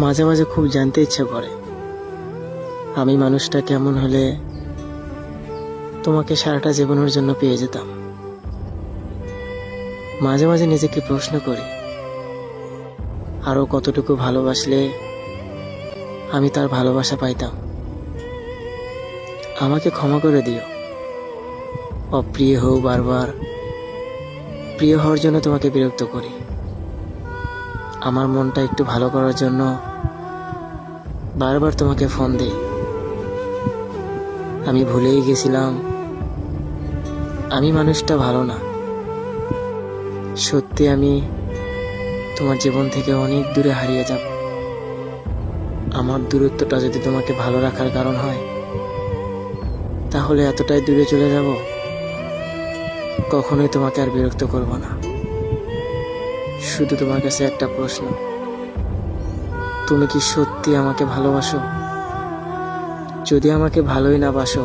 মাঝে মাঝে খুব জানতে ইচ্ছে করে আমি মানুষটা কেমন হলে তোমাকে সারাটা জীবনের জন্য পেয়ে যেতাম। মাঝে মাঝে নিজেকে প্রশ্ন করি আরো কতটুকু ভালোবাসলে আমি তার ভালোবাসা পাইতাম। আমাকে ক্ষমা করে দিও, অপ্রিয় হও, বারবার প্রিয় হওয়ার জন্য তোমাকে বিরক্ত করি। আমার মনটা একটু ভালো করার জন্য বারবার তোমাকে ফোন দেই। আমি ভুলেই গেছিলাম আমি মানুষটা ভালো না। সত্যি আমি তোমার জীবন থেকে অনেক দূরে হারিয়ে যাব। আমার দূরত্বটা যদি তোমাকে ভালো রাখার কারণ হয় তাহলে এতটাই দূরে চলে যাব, কখনোই তোমাকে আর বিরক্ত করব না। শুধু তোমার কাছে একটা প্রশ্ন, তুমি কি সত্যি আমাকে ভালোবাসো? যদি আমাকে ভালোই না বাসো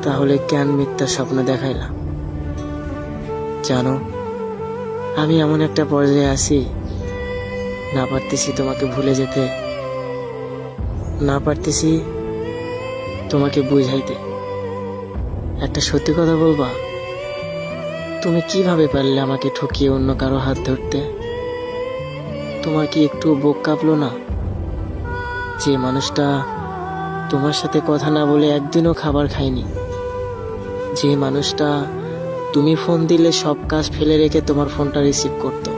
তাহলে কেন মিথ্যা স্বপ্ন দেখাইলা? জানো, আমি এমন একটা পর্যায়ে আছি, না পারতেছি তোমাকে ভুলে যেতে, না পারতেছি তোমাকে বুঝাইতে। একটা সত্যি কথা বলবা, তুমি কিভাবে পারলে আমাকে ঠকিয়ে অন্য কারো হাত ধরতে? তোমার কি একটু বুক কাঁপলো না? যে মানুষটা তোমার সাথে কথা না বলে একদিনও খাবার খায়নি, যে মানুষটা তুমি ফোন দিলে সব কাজ ফেলে রেখে তোমার ফোনটা রিসিভ করতো,